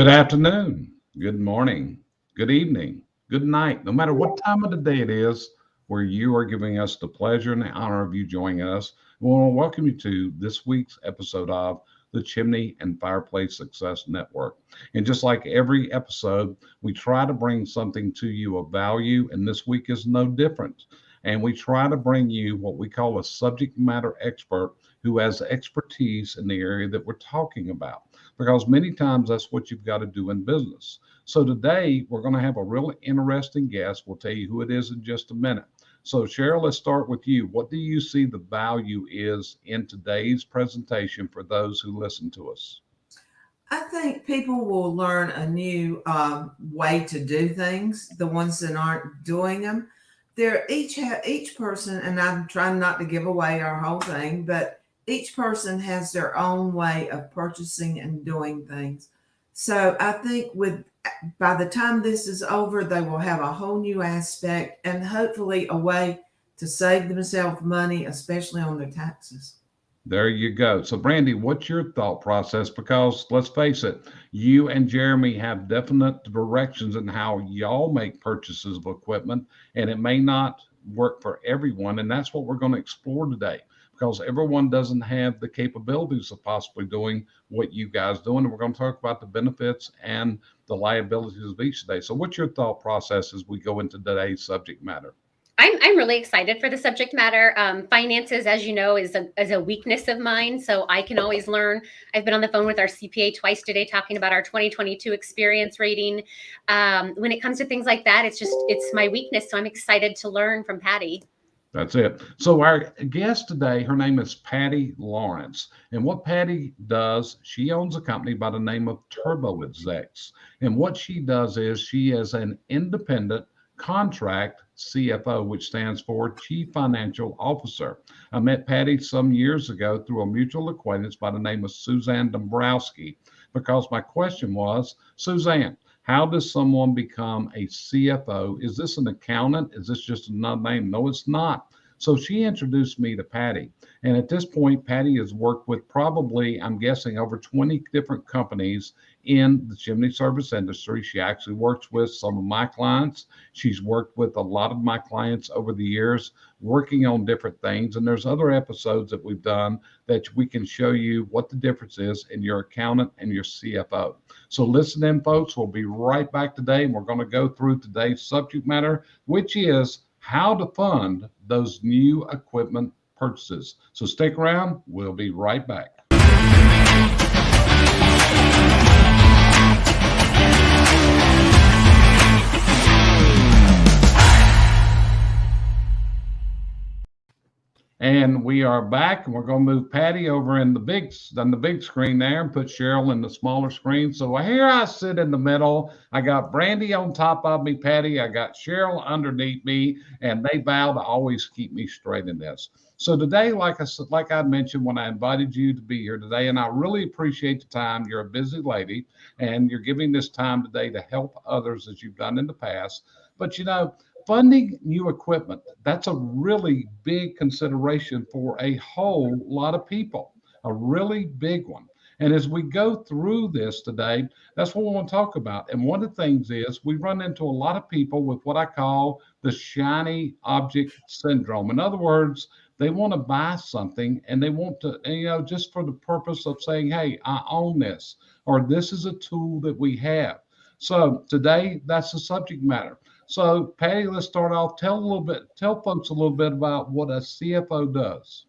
Good afternoon, good morning, good evening, good night, no matter what time of the day it is where you are giving us the pleasure and the honor of you joining us. We want to welcome you to this week's episode of the Chimney and Fireplace Success Network. And just like every episode, we try to bring something to you of value, and this week is no different. And we try to bring you what we call a subject matter expert who has expertise in the area that we're talking about, because many times that's what you've got to do in business. So today we're going to have a really interesting guest. We'll tell you who it is in just a minute. So Cheryl, let's start with you. What do you see the value is in today's presentation for those who listen to us? I think people will learn a new way to do things. The ones that aren't doing them, they're each person, and I'm trying not to give away our whole thing, but each person has their own way of purchasing and doing things. So I think with by the time this is over, they will have a whole new aspect and hopefully a way to save themselves money, especially on their taxes. There you go. So, Brandy, what's your thought process? Because let's face it, you and Jeremy have definite directions in how y'all make purchases of equipment, and it may not work for everyone. And that's what we're going to explore today, because everyone doesn't have the capabilities of possibly doing what you guys do. And we're going to talk about the benefits and the liabilities of each day. So, what's your thought process as we go into today's subject matter? I'm really excited for the subject matter. Finances, as you know, is a weakness of mine, so I can always learn. I've been on the phone with our CPA twice today talking about our 2022 experience rating. When it comes to things like that, it's my weakness, so I'm excited to learn from Patty. That's it. So our guest today, her name is Patty Lawrence. And what Patty does, she owns a company by the name of Turbo Execs. And what she does is she is an independent contract CFO, which stands for Chief Financial Officer. I met Patty some years ago through a mutual acquaintance by the name of Suzanne Dombrowski, because my question was, Suzanne, how does someone become a CFO? Is this an accountant? Is this just another name? No, it's not. So she introduced me to Patty. And at this point, Patty has worked with probably, I'm guessing, over 20 different companies in the chimney service industry. She actually works with some of my clients. She's worked with a lot of my clients over the years, working on different things. And there's other episodes that we've done that we can show you what the difference is in your accountant and your CFO. So listen in, folks. We'll be right back today, and we're going to go through today's subject matter, which is how to fund those new equipment purchases. So stick around. We'll be right back. And we are back, and we're going to move Patty over in the big screen there and put Cheryl in the smaller screen. So here I sit in the middle. I got Brandy on top of me, Patty. I got Cheryl underneath me, and they vow to always keep me straight in this. So today, like I mentioned when I invited you to be here today, and I really appreciate the time. You're a busy lady, and you're giving this time today to help others as you've done in the past. But funding new equipment, that's a really big consideration for a whole lot of people, a really big one. And as we go through this today, that's what we want to talk about. And one of the things is we run into a lot of people with what I call the shiny object syndrome. In other words, they want to buy something and they want to, just for the purpose of saying, hey, I own this, or this is a tool that we have. So today, that's the subject matter. So, Patty, let's start off. Tell folks a little bit about what a CFO does.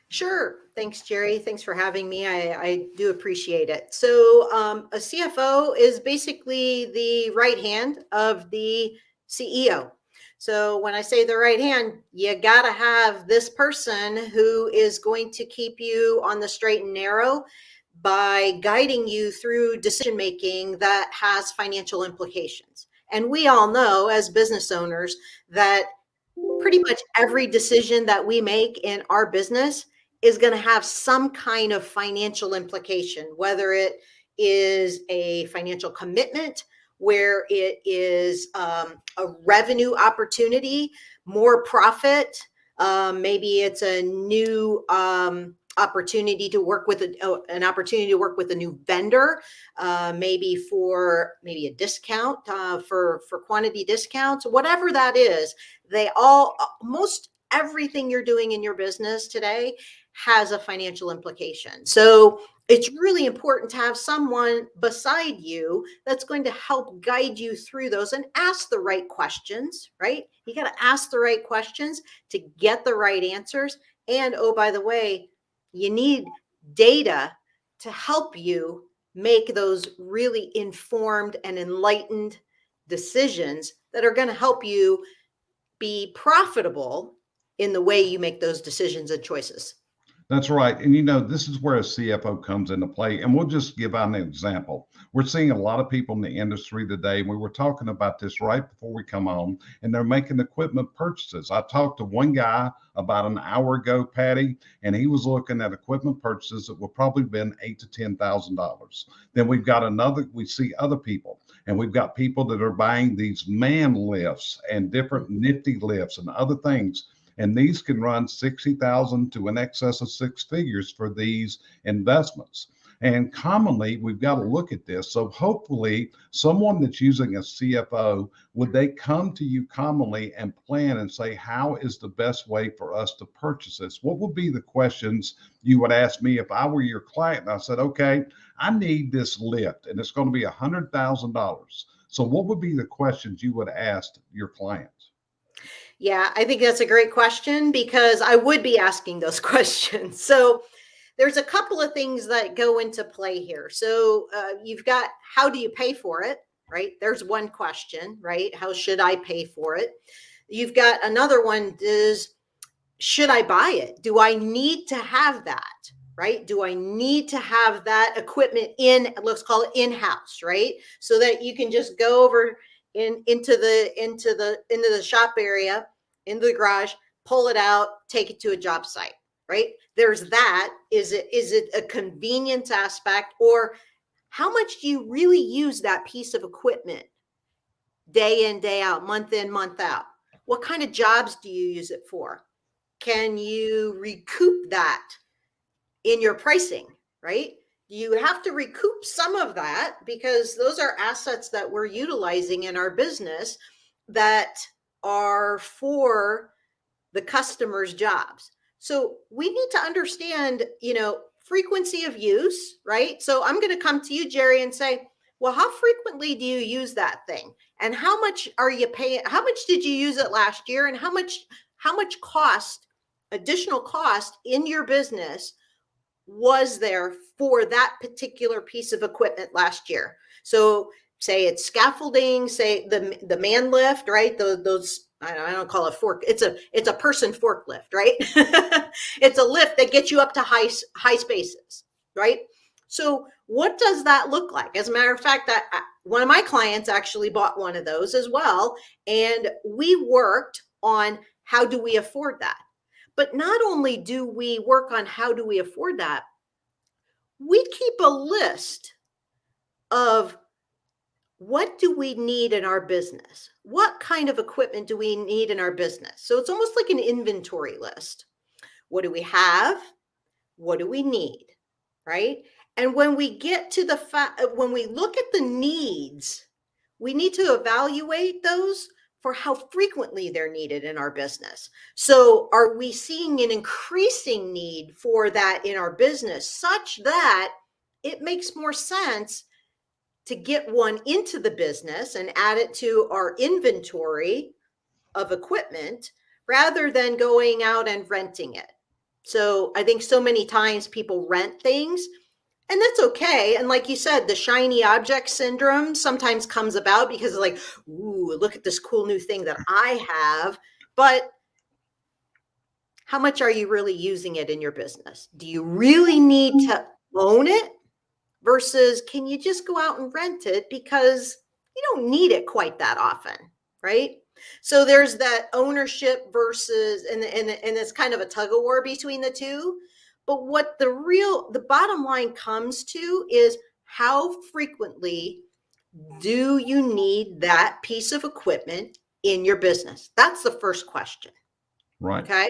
Sure. Thanks, Jerry. Thanks for having me. I do appreciate it. So a CFO is basically the right hand of the CEO. So when I say the right hand, you got to have this person who is going to keep you on the straight and narrow by guiding you through decision making that has financial implications. And we all know as business owners that pretty much every decision that we make in our business is going to have some kind of financial implication, whether it is a financial commitment, where it is a revenue opportunity, more profit. Maybe it's a new opportunity to work with an opportunity to work with a new vendor, maybe for a discount, for quantity discounts, whatever that is. They all, most everything you're doing in your business today has a financial implication. So it's really important to have someone beside you that's going to help guide you through those and ask the right questions, right? You got to ask the right questions to get the right answers. And oh, by the way, you need data to help you make those really informed and enlightened decisions that are going to help you be profitable in the way you make those decisions and choices. That's right. And this is where a CFO comes into play. And we'll just give out an example. We're seeing a lot of people in the industry today. We were talking about this right before we come on, and they're making equipment purchases. I talked to one guy about an hour ago, Patty, and he was looking at equipment purchases that would probably been $8,000 to $10,000. Then we see other people, and we've got people that are buying these man lifts and different nifty lifts and other things. And these can run 60,000 to in excess of six figures for these investments. And commonly, we've got to look at this. So hopefully, someone that's using a CFO, would they come to you commonly and plan and say, how is the best way for us to purchase this? What would be the questions you would ask me if I were your client? And I said, okay, I need this lift, and it's going to be $100,000. So what would be the questions you would ask your clients? Yeah, I think that's a great question, because I would be asking those questions. So there's a couple of things that go into play here. So you've got, how do you pay for it, right? There's one question, right? How should I pay for it? You've got another one is, should I buy it? Do I need to have that, right? Do I need to have that equipment let's call it in-house, right? So that you can just go over into the shop area, into the garage, pull it out, take it to a job site, right? There's that. Is it a convenience aspect, or how much do you really use that piece of equipment day in, day out, month in, month out? What kind of jobs do you use it for? Can you recoup that in your pricing, right? You have to recoup some of that, because those are assets that we're utilizing in our business that are for the customer's jobs. So we need to understand, frequency of use, right? So I'm going to come to you, Jerry, and say, well, how frequently do you use that thing? And how much are you paying? How much did you use it last year? And how much additional cost in your business was there for that particular piece of equipment last year? So say it's scaffolding, say the man lift, right? Those I don't call it fork. It's a person forklift, right? It's a lift that gets you up to high spaces, right? So what does that look like? As a matter of fact, one of my clients actually bought one of those as well, and we worked on how do we afford that. But not only do we work on how do we afford that, we keep a list of what do we need in our business? What kind of equipment do we need in our business? So it's almost like an inventory list. What do we have? What do we need? Right? And when we get to when we look at the needs, we need to evaluate those for how frequently they're needed in our business. So are we seeing an increasing need for that in our business, such that it makes more sense to get one into the business and add it to our inventory of equipment rather than going out and renting it? So I think so many times people rent things, and that's okay. And like you said, the shiny object syndrome sometimes comes about because it's like, ooh, look at this cool new thing that I have. But how much are you really using it in your business? Do you really need to own it? Versus, can you just go out and rent it because you don't need it quite that often, right? So there's that ownership versus, and it's kind of a tug of war between the two. But what the bottom line comes to is, how frequently do you need that piece of equipment in your business? That's the first question. Right. Okay.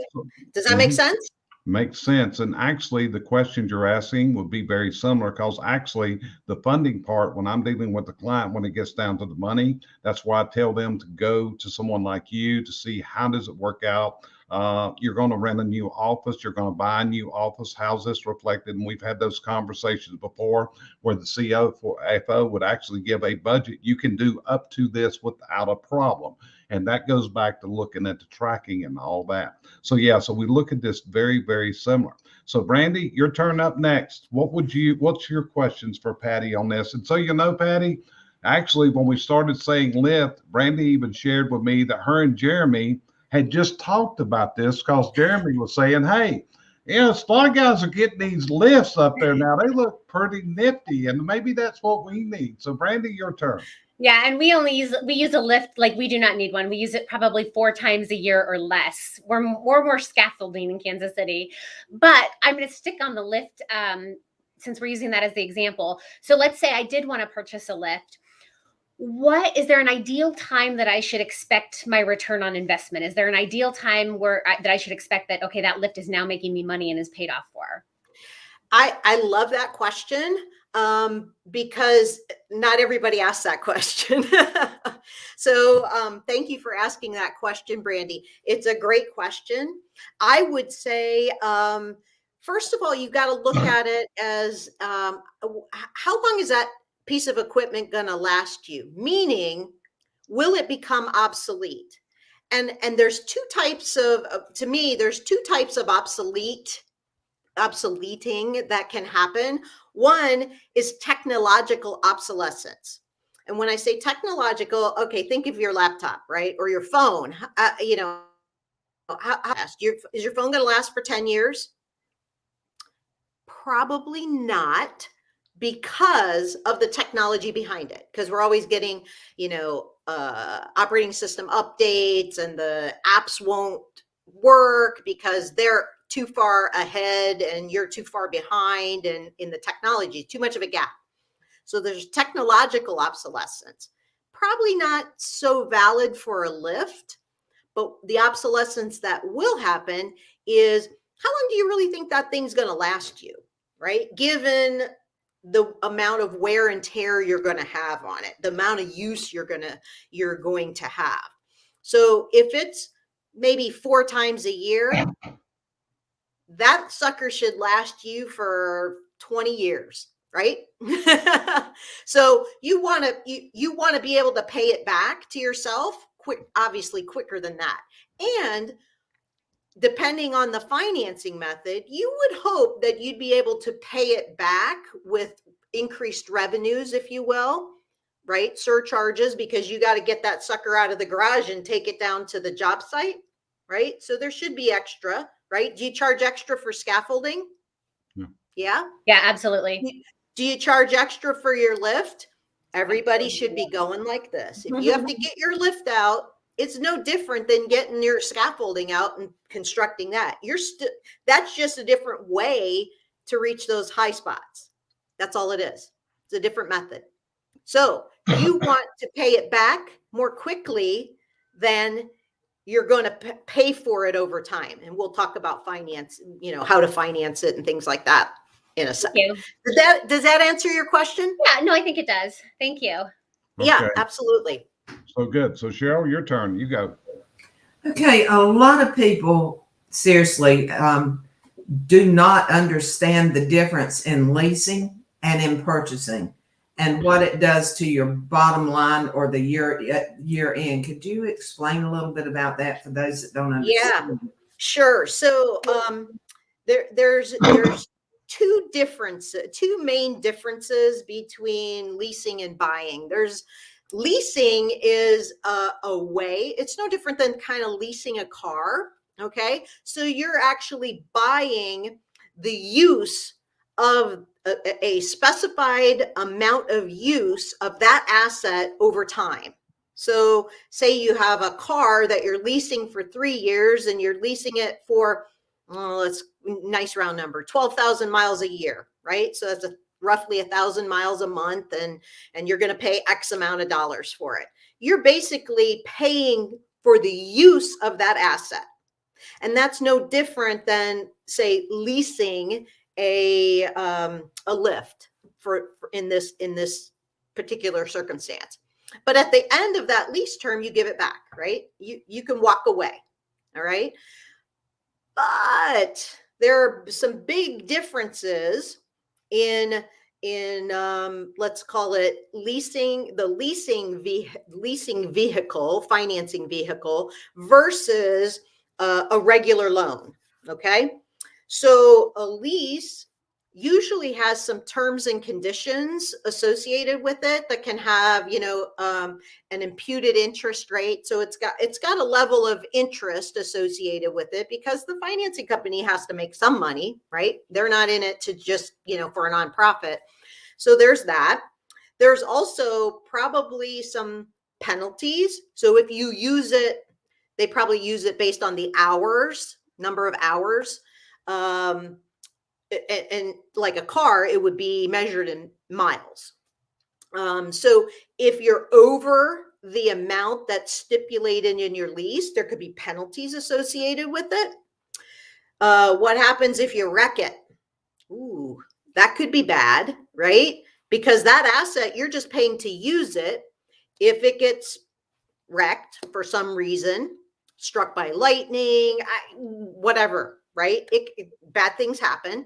Does that make sense? Makes sense. And actually, the questions you're asking would be very similar because actually, the funding part, when I'm dealing with the client, when it gets down to the money, that's why I tell them to go to someone like you to see how does it work out. You're going to rent a new office. You're going to buy a new office. How's this reflected? And we've had those conversations before where the CFO would actually give a budget. You can do up to this without a problem. And that goes back to looking at the tracking and all that. So yeah, so we look at this very, very similar. So Brandy, your turn up next. What's your questions for Patty on this? And so you know, Patty, actually, when we started saying lift, Brandy even shared with me that her and Jeremy had just talked about this because Jeremy was saying, hey, yeah, a lot of guys are getting these lifts up there now. They look pretty nifty, and maybe that's what we need. So Brandy, your turn. Yeah, and we use a lift, like we do not need one. We use it probably 4 times a year or less. We're more scaffolding in Kansas City, but I'm going to stick on the lift since we're using that as the example. So let's say I did want to purchase a lift. Is there an ideal time that I should expect my return on investment? Is there an ideal time that I should expect that, okay, that lift is now making me money and is paid off for? I love that question because not everybody asks that question. So thank you for asking that question, Brandy. It's a great question. I would say, first of all, you've got to look at it as how long is that piece of equipment going to last you? Meaning, will it become obsolete? And there's two types of, to me, there's two types of obsoleting that can happen. One is technological obsolescence. And when I say technological, okay, think of your laptop, right? Or your phone. You know, is your phone going to last for 10 years? Probably not, because of the technology behind it. Because we're always getting, you know, operating system updates, and the apps won't work because they're too far ahead and you're too far behind, and in the technology, too much of a gap. So there's technological obsolescence. Probably not so valid for a lift, but the obsolescence that will happen is, how long do you really think that thing's going to last you, right? Given the amount of wear and tear you're going to have on it, the amount of use you're going to have. So if it's maybe 4 times a year, that sucker should last you for 20 years, right? So you want to be able to pay it back to yourself obviously quicker than that. And depending on the financing method, you would hope that you'd be able to pay it back with increased revenues, if you will, right? Surcharges, because you got to get that sucker out of the garage and take it down to the job site, right? So there should be extra, right? Do you charge extra for scaffolding? Yeah. Yeah, absolutely. Do you charge extra for your lift? Everybody should be going like this. If you have to get your lift out, it's no different than getting your scaffolding out and constructing that. That's just a different way to reach those high spots. That's all it is. It's a different method. So you want to pay it back more quickly than you're going to pay for it over time. And we'll talk about finance, you know, how to finance it and things like that in a second. Does that answer your question? Yeah, no, I think it does. Thank you. Yeah, Okay. absolutely. So good. So Cheryl, your turn. You go. Okay, a lot of people seriously do not understand the difference in leasing and in purchasing, and what it does to your bottom line or the year end. Could you explain a little bit about that for those that don't understand? Yeah, sure. So there's two main differences between leasing and buying. Leasing is a way, it's no different than kind of leasing a car. Okay. So you're actually buying the use of a specified amount of use of that asset over time. So say you have a car that you're leasing for 3 years, and you're leasing it for, let's nice round number, 12,000 miles a year, right? So that's roughly 1,000 miles a month, and you're going to pay X amount of dollars for it. You're basically paying for the use of that asset. And that's no different than, say, leasing a lift for in this particular circumstance. But at the end of that lease term, you give it back, right? You can walk away. All right. But there are some big differences in let's call it leasing vehicle, financing vehicle versus a regular loan. Okay, so a lease usually has some terms and conditions associated with it that can have, an imputed interest rate. So it's got a level of interest associated with it because the financing company has to make some money, right? They're not in it to just, for a nonprofit. So there's that. There's also probably some penalties. So if you use it, they probably use it based on the number of hours. And like a car, it would be measured in miles. So if you're over the amount that's stipulated in your lease, there could be penalties associated with it. What happens if you wreck it? Ooh, that could be bad, right? Because that asset, you're just paying to use it. If it gets wrecked for some reason, struck by lightning, whatever, right? Bad things happen.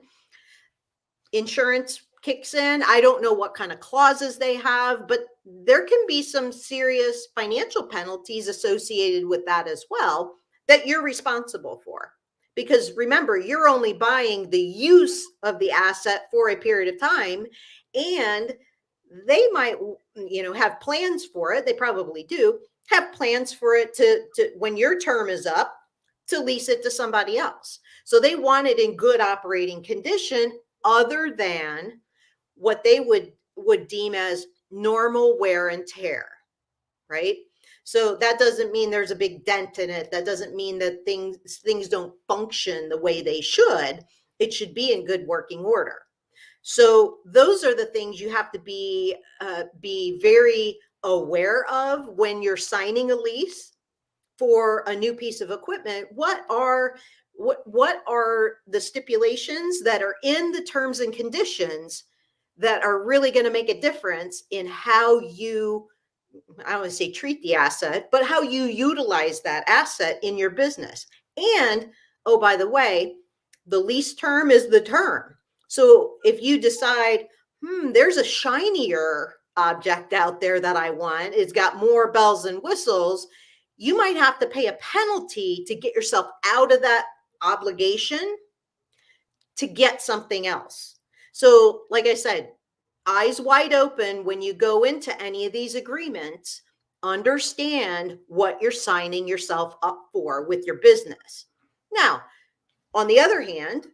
Insurance kicks in. I don't know what kind of clauses they have, but there can be some serious financial penalties associated with that as well that you're responsible for. Because remember, you're only buying the use of the asset for a period of time, and they might, have plans for it. They probably do have plans for it to when your term is up, to lease it to somebody else. So they want it in good operating condition, other than what they would deem as normal wear and tear, right? So that doesn't mean there's a big dent in it. That doesn't mean that things don't function the way they should. It should be in good working order. So those are the things you have to be very aware of when you're signing a lease for a new piece of equipment. What are the stipulations that are in the terms and conditions that are really going to make a difference in how you, I don't want to say treat the asset, but how you utilize that asset in your business. And, oh, by the way, the lease term is the term. So if you decide, there's a shinier object out there that I want, it's got more bells and whistles, you might have to pay a penalty to get yourself out of that obligation to get something else. So, like I said, eyes wide open when you go into any of these agreements. Understand what you're signing yourself up for with your business. Now, on the other hand,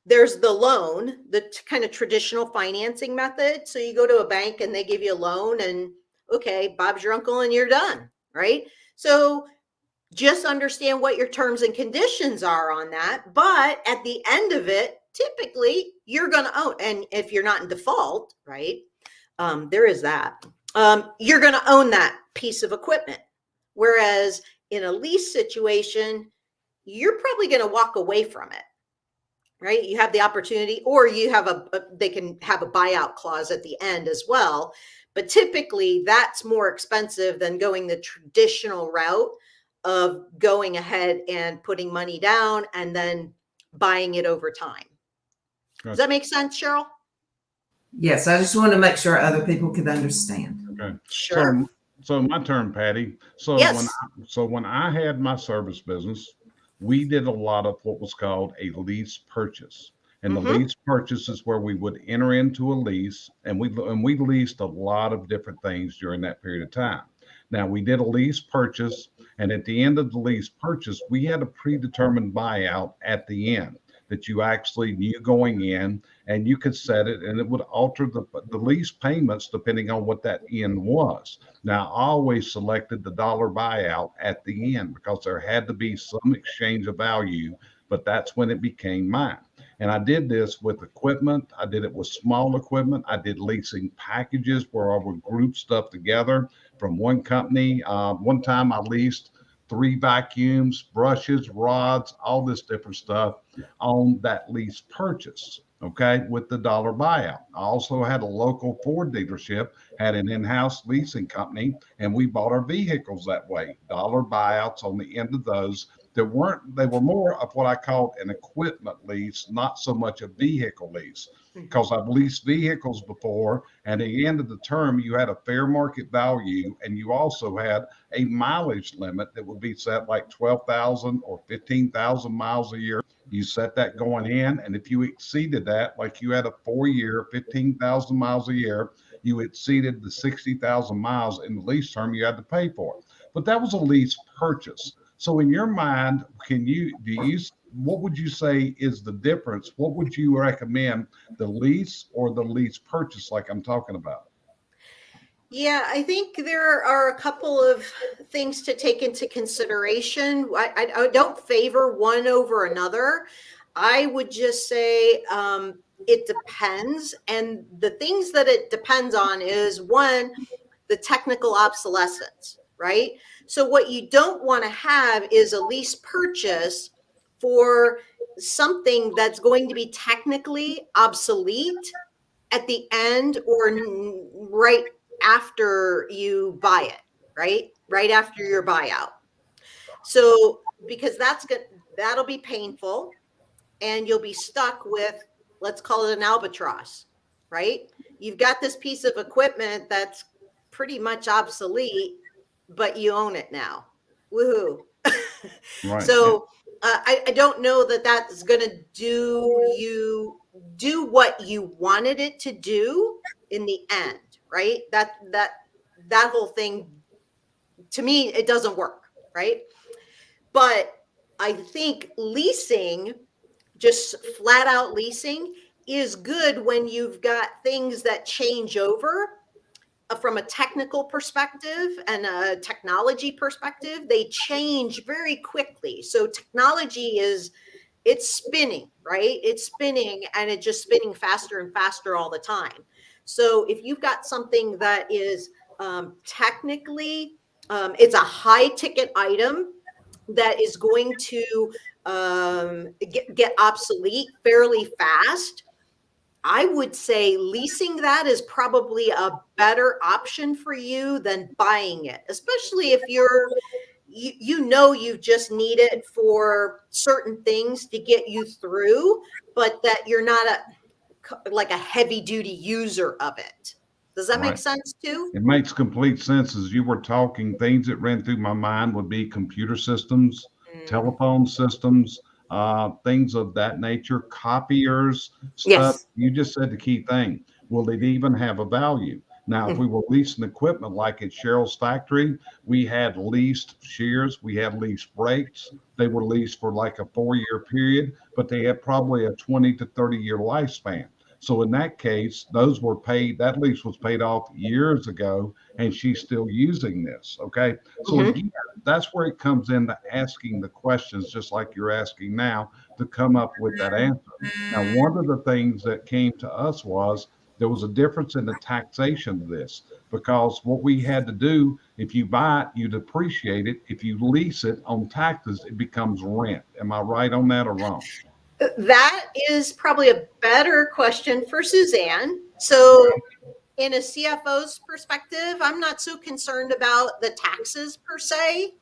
there's the loan, the kind of traditional financing method. So you go to a bank and they give you a loan, and okay, Bob's your uncle and you're done, right? So just understand what your terms and conditions are on that. But at the end of it, typically you're going to own, and if you're not in default, right, there is that, you're going to own that piece of equipment. Whereas in a lease situation, you're probably going to walk away from it, right? You have the opportunity, or you have they can have a buyout clause at the end as well. But typically that's more expensive than going the traditional route of going ahead and putting money down and then buying it over time. Gotcha. Does that make sense, Cheryl? Yes, I just want to make sure other people could understand. Okay. Sure. So my turn, Patty. So Yes. when I had my service business, we did a lot of what was called a lease purchase. And the lease purchase is where we would enter into a lease, and we leased a lot of different things during that period of time. Now, we did a lease purchase, and at the end of the lease purchase, we had a predetermined buyout at the end that you actually knew going in, and you could set it, and it would alter the lease payments depending on what that end was. Now, I always selected the dollar buyout at the end because there had to be some exchange of value, but that's when it became mine. And I did this with equipment. I did it with small equipment. I did leasing packages where I would group stuff together from one company. One time I leased 3 vacuums, brushes, rods, all this different stuff on that lease purchase. Okay, with the dollar buyout. I also had a local Ford dealership, had an in-house leasing company, and we bought our vehicles that way. Dollar buyouts on the end of those that weren't, they were more of what I called an equipment lease, not so much a vehicle lease. Because I've leased vehicles before, and at the end of the term, you had a fair market value, and you also had a mileage limit that would be set like 12,000 or 15,000 miles a year. You set that going in, and if you exceeded that, like you had a 4 year, 15,000 miles a year, you exceeded the 60,000 miles in the lease term, you had to pay for it. But that was a lease purchase. So in your mind, what would you say is the difference? What would you recommend, the lease or the lease purchase, like I'm talking about? Yeah, I think there are a couple of things to take into consideration. I don't favor one over another. I would just say it depends. And the things that it depends on is one, the technical obsolescence, right? So, what you don't want to have is a lease purchase for something that's going to be technically obsolete at the end or right after you buy it, right? Right after your buyout. So because that'll be painful and you'll be stuck with, let's call it an albatross, right? You've got this piece of equipment that's pretty much obsolete, but you own it now. Woohoo. Right. So I don't know that that's going to do what you wanted it to do in the end, right? That whole thing, to me, it doesn't work, right? But I think leasing, just flat out leasing, is good when you've got things that change over from a technical perspective and a technology perspective. They change very quickly. So technology it's spinning, right? It's spinning and it's just spinning faster and faster all the time. So if you've got something that is technically, it's a high ticket item that is going to get obsolete fairly fast, I would say leasing that is probably a better option for you than buying it, especially if you just need it for certain things to get you through, but that you're not like a heavy duty user of it. Does that make Right. sense too? It makes complete sense. As you were talking, things that ran through my mind would be computer systems, Mm. telephone systems, things of that nature, copiers, stuff. Yes. You just said the key thing. Will it even have a value? Now, if Mm. we were leasing equipment like at Cheryl's factory, we had leased shears, we had leased brakes. They were leased for like a 4 year period, but they had probably a 20 to 30 year lifespan. So in that case, those were paid, that lease was paid off years ago, and she's still using this. Okay. So Mhm. again, that's where it comes into asking the questions, just like you're asking now, to come up with that answer. Now, one of the things that came to us was there was a difference in the taxation of this because what we had to do, if you buy it, you depreciate it. If you lease it on taxes, it becomes rent. Am I right on that or wrong? That is probably a better question for Suzanne. So, in a CFO's perspective, I'm not so concerned about the taxes per se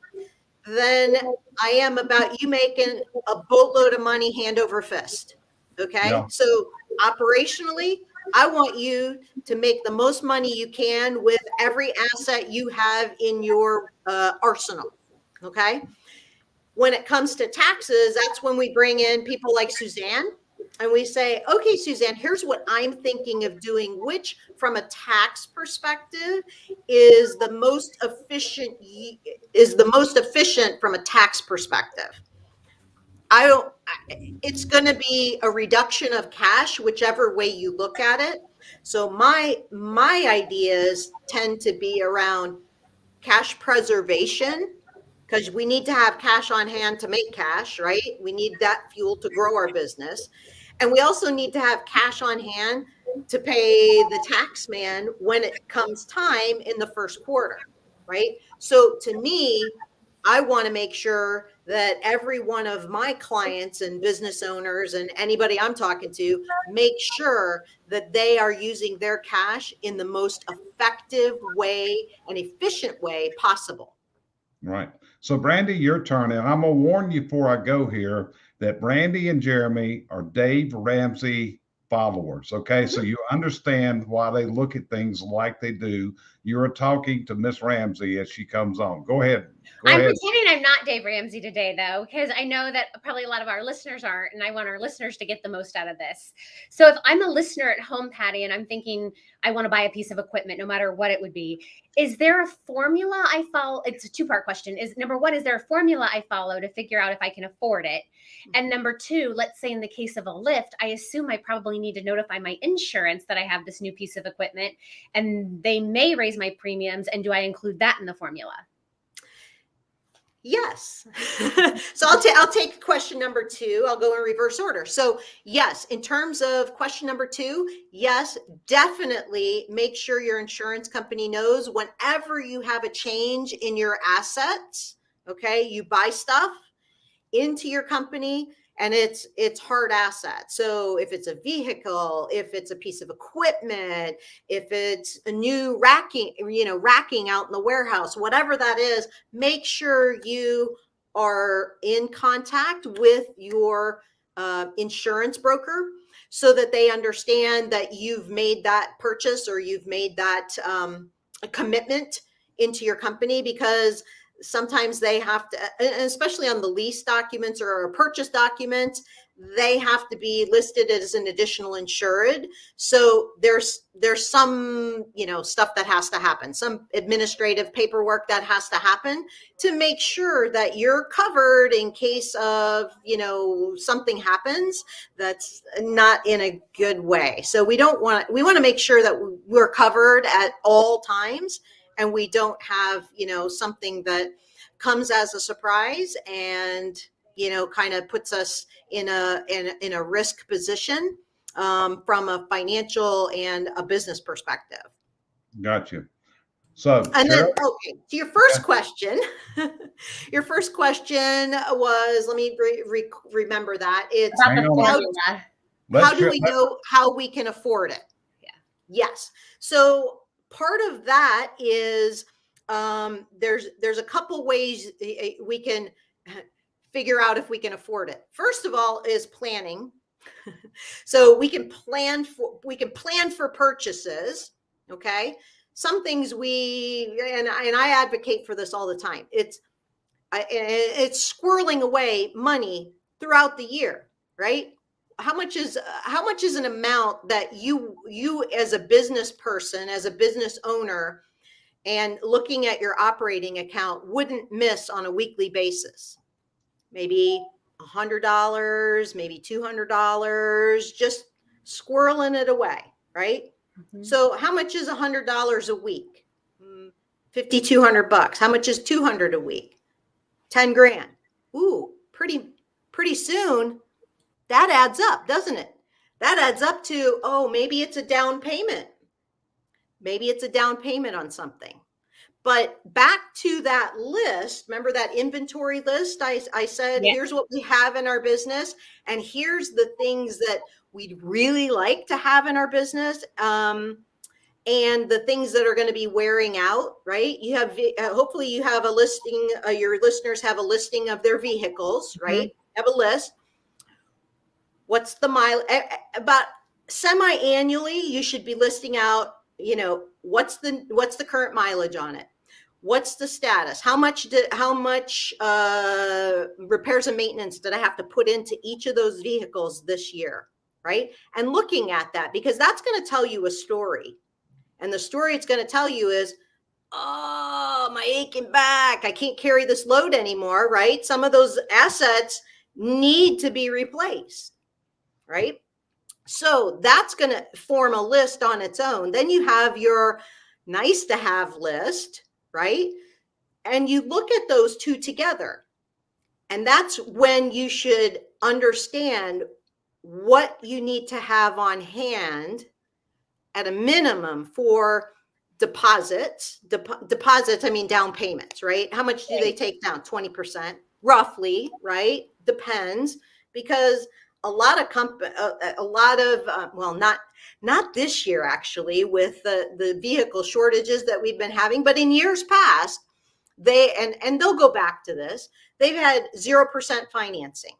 than I am about you making a boatload of money hand over fist. Okay. Yeah. So, operationally, I want you to make the most money you can with every asset you have in your arsenal. Okay. When it comes to taxes, that's when we bring in people like Suzanne and we say, okay, Suzanne, here's what I'm thinking of doing, which from a tax perspective is the most efficient from a tax perspective. I don't, it's going to be a reduction of cash, whichever way you look at it. So my ideas tend to be around cash preservation because we need to have cash on hand to make cash, right? We need that fuel to grow our business. And we also need to have cash on hand to pay the tax man when it comes time in the first quarter, right? So to me, I want to make sure that every one of my clients and business owners and anybody I'm talking to make sure that they are using their cash in the most effective way and efficient way possible. Right. So, Brandy, your turn. And I'm going to warn you before I go here that Brandy and Jeremy are Dave Ramsey followers. Okay. So you understand why they look at things like they do. You're talking to Miss Ramsey as she comes on. Go ahead. I'm pretending I'm not Dave Ramsey today, though, because I know that probably a lot of our listeners aren't, and I want our listeners to get the most out of this. So if I'm a listener at home, Patty, and I'm thinking I want to buy a piece of equipment, no matter what it would be, is there a formula I follow? It's a two-part question. Is number one, is there a formula I follow to figure out if I can afford it? And number two, let's say in the case of a lift, I assume I probably need to notify my insurance that I have this new piece of equipment, and they may raise my premiums. And do I include that in the formula? Yes. So I'll take question number two. I'll go in reverse order. So yes, in terms of question number two, yes, definitely make sure your insurance company knows whenever you have a change in your assets. Okay, you buy stuff into your company and it's hard assets. So if it's a vehicle, if it's a piece of equipment, if it's a new racking out in the warehouse, whatever that is, make sure you are in contact with your insurance broker so that they understand that you've made that purchase or you've made that a commitment into your company, because sometimes they have to, especially on the lease documents or a purchase document, they have to be listed as an additional insured. So there's some, stuff that has to happen, some administrative paperwork that has to happen to make sure that you're covered in case of, something happens that's not in a good way. So we want to make sure that we're covered at all times, and we don't have, something that comes as a surprise and, kind of puts us in a risk position from a financial and a business perspective. Gotcha. So, and then, okay, so your first question, your first question was, let me remember that. It's how do we know how we can afford it? Yeah. Yes. So part of that is there's a couple ways we can figure out if we can afford it. First of all is planning. So we can plan for purchases. Okay. Some things and I advocate for this all the time. It's squirreling away money throughout the year, right? How much is an amount that you as a business person, as a business owner, and looking at your operating account wouldn't miss on a weekly basis? Maybe $100, maybe $200, just squirreling it away, right? Mm-hmm. So how much is $100 a week? $5,200. How much is $200 a week? 10 grand. Ooh, pretty soon that adds up, doesn't it? That adds up to, maybe it's a down payment. Maybe it's a down payment on something. But back to that list, remember that inventory list? I said, yeah. Here's what we have in our business, and here's the things that we'd really like to have in our business, and the things that are going to be wearing out, right? You have, hopefully you have a listing, your listeners have a listing of their vehicles, right? Mm-hmm. Have a list. What's the mile? About semi-annually, you should be listing out, what's the current mileage on it? What's the status? How much repairs and maintenance did I have to put into each of those vehicles this year, right? And looking at that, because that's going to tell you a story. And the story it's going to tell you is, my aching back, I can't carry this load anymore, right? Some of those assets need to be replaced, right? So that's going to form a list on its own. Then you have your nice to have list, right? And you look at those two together. And that's when you should understand what you need to have on hand at a minimum for deposits, I mean, down payments, right? How much do they take down? 20%, roughly, right? Depends, because a lot of well, not this year actually, with the vehicle shortages that we've been having, but in years past, and they'll go back to this. They've had 0% financing.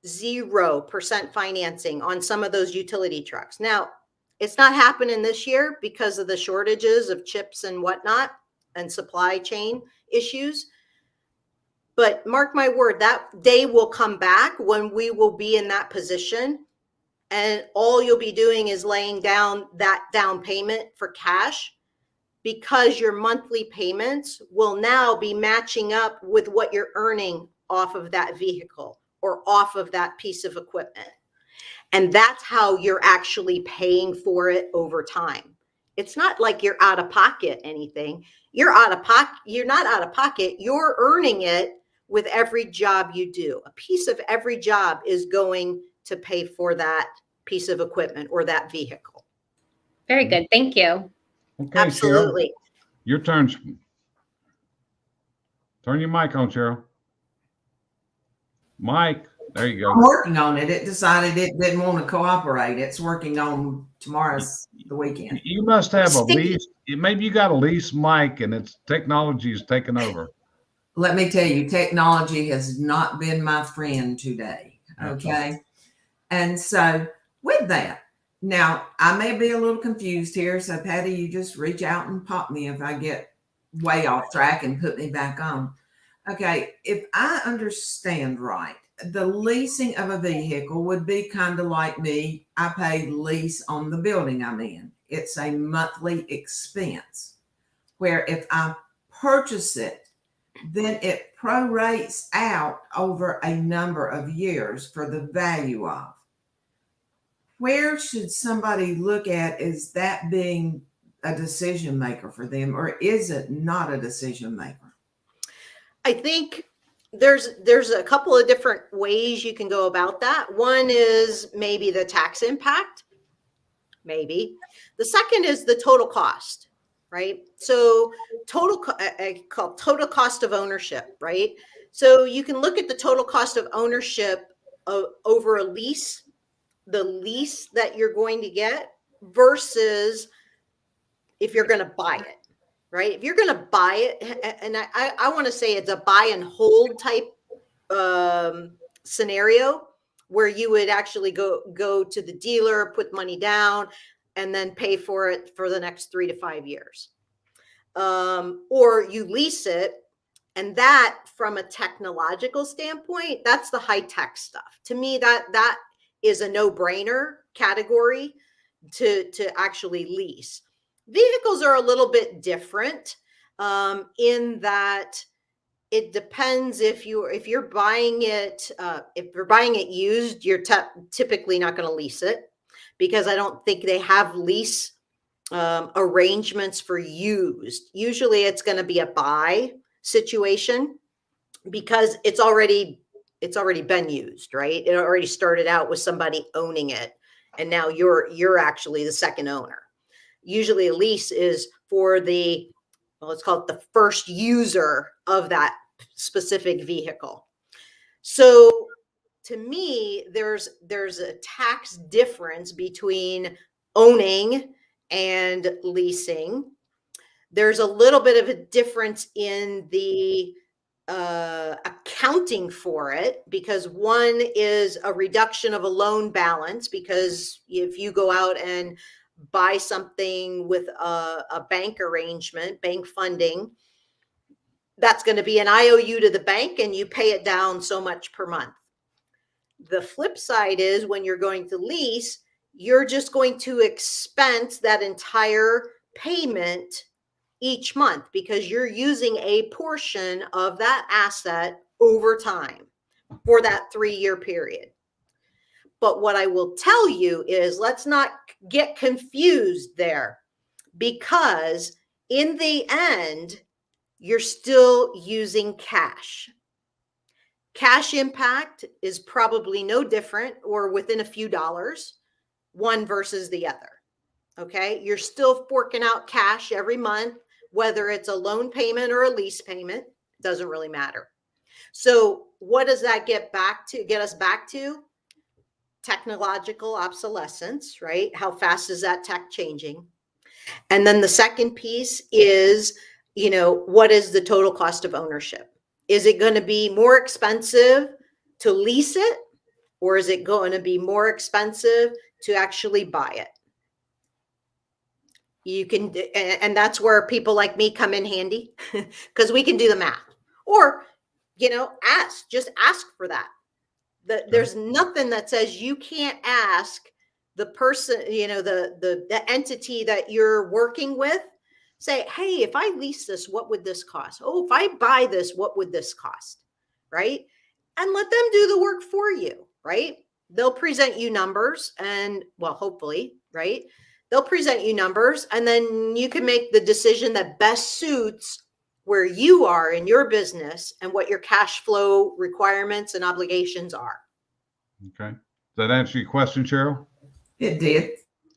0% financing on some of those utility trucks. Now, it's not happening this year because of the shortages of chips and whatnot and supply chain issues. But mark my word, that day will come back when we will be in that position. And all you'll be doing is laying down that down payment for cash, because your monthly payments will now be matching up with what you're earning off of that vehicle or off of that piece of equipment. And that's how you're actually paying for it over time. It's not like you're out of pocket anything. You're not out of pocket. You're earning it with every job you do. A piece of every job is going to pay for that piece of equipment or that vehicle. Very good. Thank you. Okay, Absolutely. Cheryl, your turn. Turn your mic on, Cheryl. Mike, there you I'm go. working on it. It decided it didn't want to cooperate. It's working on tomorrow's the weekend. You must have a Sticky. lease. Maybe you got a lease mic and its technology is taking over. Let me tell you, technology has not been my friend today. Okay. And so with that, now I may be a little confused here. So Patty, you just reach out and pop me if I get way off track and put me back on. Okay. If I understand right, the leasing of a vehicle would be kind of like me. I pay lease on the building I'm in. It's a monthly expense, where if I purchase it, then it prorates out over a number of years for the value of. Where should somebody look at is that being a decision maker for them, or is it not a decision maker? I think there's a couple of different ways you can go about that. One is maybe the tax impact, maybe. The second is the total cost, right? So I call total cost of ownership, right? So you can look at the total cost of ownership over a lease, the lease that you're going to get versus if you're going to buy it. Right? If you're going to buy it, and I want to say it's a buy and hold type scenario where you would actually go to the dealer, put money down, and then pay for it for the next 3 to 5 years. Or you lease it, and that, from a technological standpoint, that's the high tech stuff. To me, that is a no-brainer category to actually lease. Vehicles are a little bit different in that it depends if you're buying it used, you're typically not going to lease it, because I don't think they have lease arrangements for used. Usually it's going to be a buy situation because it's already been used, right? It already started out with somebody owning it, and now you're actually the second owner. Usually a lease is for let's call it the first user of that specific vehicle. So to me, there's a tax difference between owning and leasing. There's a little bit of a difference in the accounting for it, because one is a reduction of a loan balance, because if you go out and buy something with a bank arrangement, bank funding, that's going to be an IOU to the bank, and you pay it down so much per month. The flip side is when you're going to lease, you're just going to expense that entire payment each month, because you're using a portion of that asset over time for that 3-year period. But what I will tell you is, let's not get confused there, because in the end, you're still using cash. Cash impact is probably no different or within a few dollars, one versus the other. Okay. You're still forking out cash every month, whether it's a loan payment or a lease payment, doesn't really matter. So what does that get us back to? Technological obsolescence, right? How fast is that tech changing? And then the second piece is, what is the total cost of ownership? Is it going to be more expensive to lease it, or is it going to be more expensive to actually buy it? You can, and that's where people like me come in handy, because we can do the math. Or, just ask for that. There's nothing that says you can't ask the person, the entity that you're working with, say, hey, if I lease this, what would this cost? Oh, if I buy this, what would this cost? Right? And let them do the work for you, right? They'll present you numbers and, well, hopefully, right? They'll present you numbers, and then you can make the decision that best suits where you are in your business and what your cash flow requirements and obligations are. Okay. Does that answer your question, Cheryl? It did.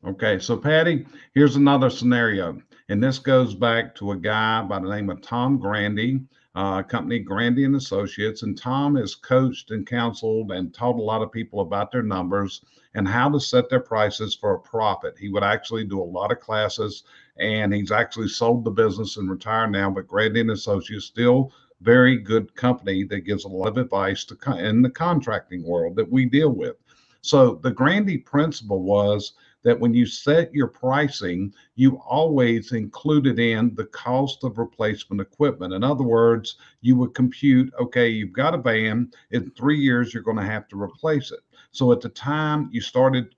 Okay. So, Patty, here's another scenario. And this goes back to a guy by the name of Tom Grandy, company Grandy and Associates. And Tom has coached and counseled and taught a lot of people about their numbers and how to set their prices for a profit. He would actually do a lot of classes, and he's actually sold the business and retired now, but Grandy and Associates still very good company that gives a lot of advice in the contracting world that we deal with. So the Grandy principle was that when you set your pricing, you always included in the cost of replacement equipment. In other words, you would compute, okay, you've got a van, in 3 years, you're going to have to replace it. So at the time you started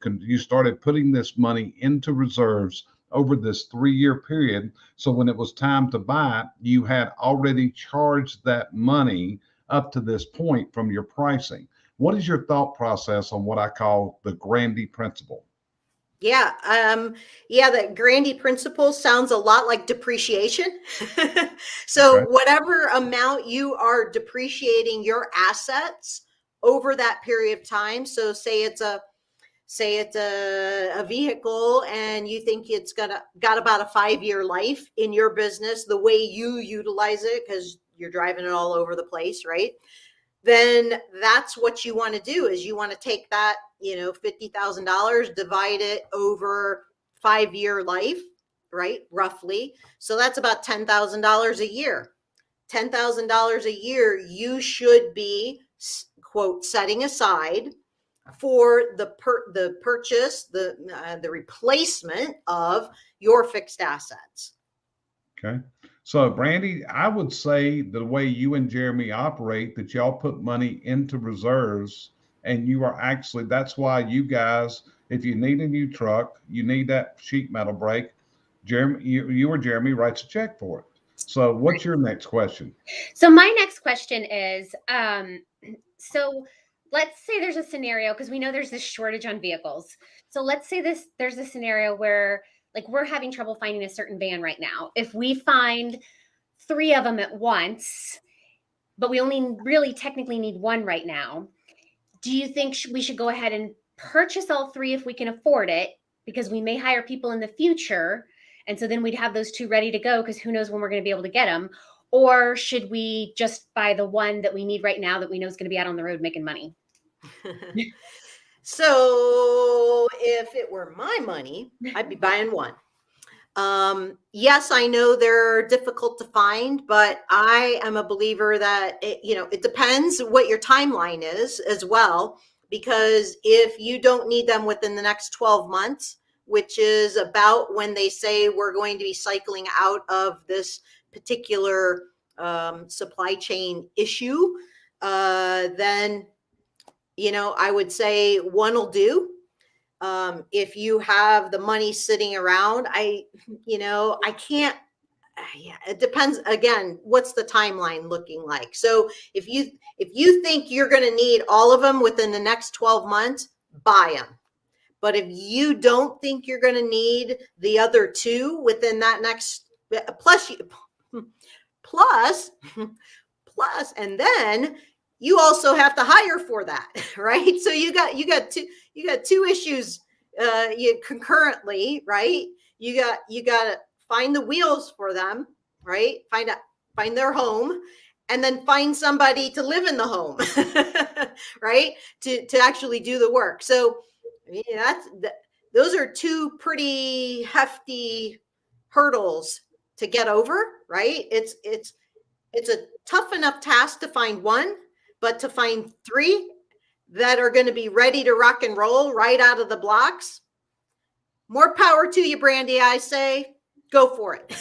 putting this money into reserves over this 3-year period. So when it was time to buy, you had already charged that money up to this point from your pricing. What is your thought process on what I call the Grandy Principle? Yeah. The Grandy Principle sounds a lot like depreciation. So whatever amount you are depreciating your assets over that period of time. So say it's a vehicle and you think it's got about a 5-year life in your business, the way you utilize it, because you're driving it all over the place, right? Then that's what you want to do, is you want to take that, $50,000, divide it over 5-year life, right? Roughly. So that's about $10,000 a year. $10,000 a year you should be, quote, setting aside for the purchase, the replacement of your fixed assets. Okay. So, Brandy, I would say the way you and Jeremy operate, that y'all put money into reserves, and you are actually, that's why you guys, if you need a new truck, you need that sheet metal brake, Jeremy, you or Jeremy writes a check for it. So, what's your next question? So, my next question is, so let's say there's a scenario, because we know there's this shortage on vehicles. So let's say there's a scenario where, like, we're having trouble finding a certain van right now. If we find 3 of them at once, but we only really technically need 1 right now, do you think we should go ahead and purchase all 3 if we can afford it? Because we may hire people in the future. And so then we'd have those 2 ready to go, because who knows when we're going to be able to get them. Or should we just buy the one that we need right now that we know is going to be out on the road making money? So if it were my money, I'd be buying 1. Yes, I know they're difficult to find, but I am a believer that it depends what your timeline is as well. Because if you don't need them within the next 12 months, which is about when they say we're going to be cycling out of this particular supply chain issue, then I would say 1 will do. If you have the money sitting around, I can't. Yeah, it depends. Again, what's the timeline looking like? So if you think you're going to need all of them within the next 12 months, buy them. But if you don't think you're going to need the other 2 within that next, plus, and then you also have to hire for that, right? So you got 2 issues concurrently, right? You got to find the wheels for them, right? Find their home, and then find somebody to live in the home, right? To actually do the work. So, I mean, those are two pretty hefty hurdles to get over, right? It's a tough enough task to find one, but to find three that are going to be ready to rock and roll right out of the blocks, more power to you, Brandy. I say, go for it.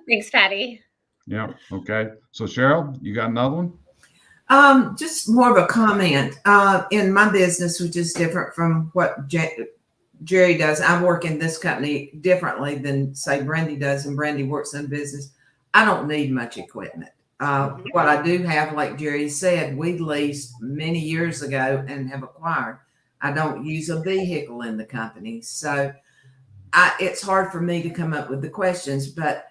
Thanks, Patty. Yeah. Okay. So Cheryl, you got another one? Just more of a comment. In my business, which is different from what Jerry does, I work in this company differently than, say, Brandy does, and Brandy works in business. I don't need much equipment. What I do have, like Jerry said, we leased many years ago and have acquired. I don't use a vehicle in the company. So it's hard for me to come up with the questions. But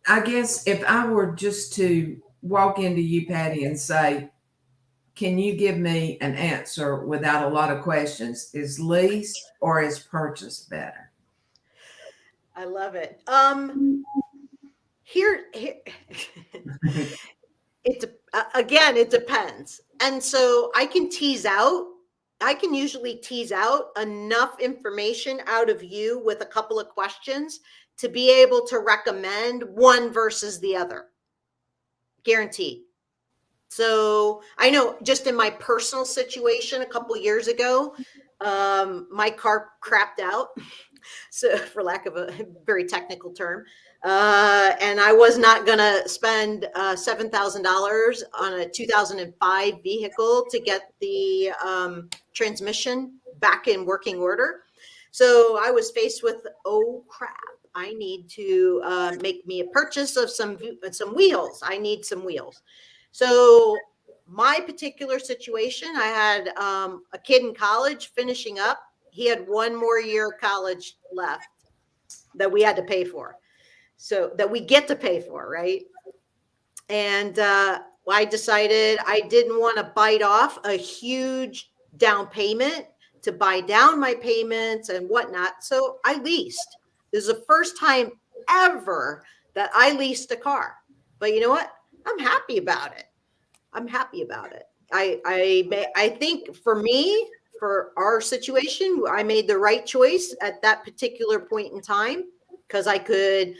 I guess if I were just to walk into you, Patty, and say, can you give me an answer without a lot of questions? Is lease or is purchase better? I love it. Here again, it depends. And so I can usually tease out enough information out of you with a couple of questions to be able to recommend one versus the other. Guaranteed. So I know just in my personal situation a couple of years ago, my car crapped out. So for lack of a very technical term, and I was not going to spend $7,000 on a 2005 vehicle to get the transmission back in working order. So I was faced with, oh crap, I need to make me a purchase of some wheels. I need some wheels. So my particular situation, I had a kid in college finishing up. He had one more year of college left that we had to pay for. So that we get to pay for, right? And I decided I didn't want to bite off a huge down payment to buy down my payments and whatnot. So I leased. This is the first time ever that I leased a car. But you know what? I'm happy about it. I'm happy about it. I think for me, for our situation, I made the right choice at that particular point in time because I could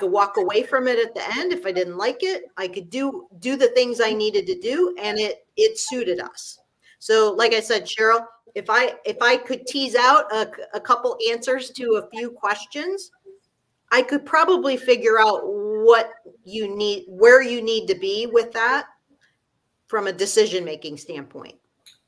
walk away from it at the end if I didn't like it. I could do the things I needed to do, and it suited us. So, like I said, Cheryl, if I could tease out a couple answers to a few questions, I could probably figure out what you need, where you need to be with that from a decision-making standpoint.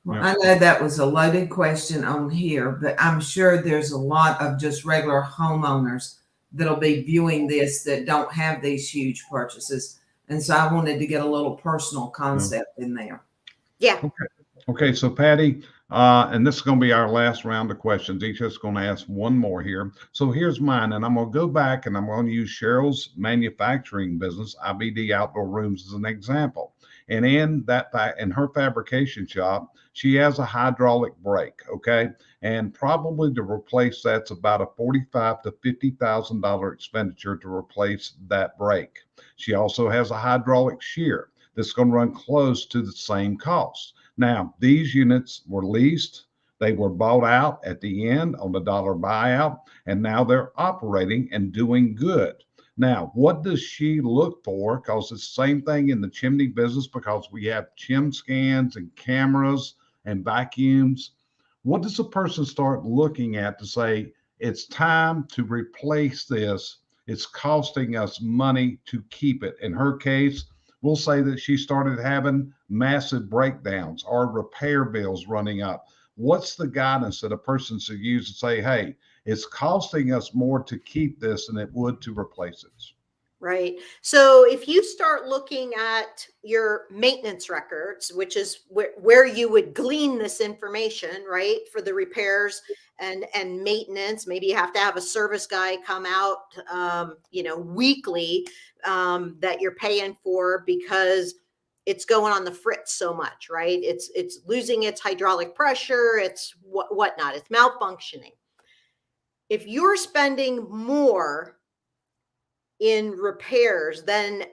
Well, I know that was a loaded question on here, but I'm sure there's a lot of just regular homeowners that'll be viewing this that don't have these huge purchases. And so I wanted to get a little personal concept in there. Yeah. Okay. So Patty, and this is going to be our last round of questions. Each of us is going to ask one more here. So here's mine, and I'm going to go back and I'm going to use Cheryl's manufacturing business, IBD Outdoor Rooms, as an example. And in her fabrication shop, she has a hydraulic brake, okay? And probably to replace that's about a $45,000 to $50,000 expenditure to replace that brake. She also has a hydraulic shear that's going to run close to the same cost. Now, these units were leased. They were bought out at the end on the dollar buyout, and now they're operating and doing good. Now, what does she look for? Because it's the same thing in the chimney business, because we have chim scans and cameras and vacuums. What does a person start looking at to say, it's time to replace this? It's costing us money to keep it. In her case, we'll say that she started having massive breakdowns or repair bills running up. What's the guidance that a person should use to say, hey, it's costing us more to keep this than it would to replace it? Right. So if you start looking at your maintenance records, which is where you would glean this information, right, for the repairs and maintenance, maybe you have to have a service guy come out, weekly, that you're paying for because it's going on the fritz so much, right? It's losing its hydraulic pressure, it's whatnot, it's malfunctioning. If you're spending more in repairs than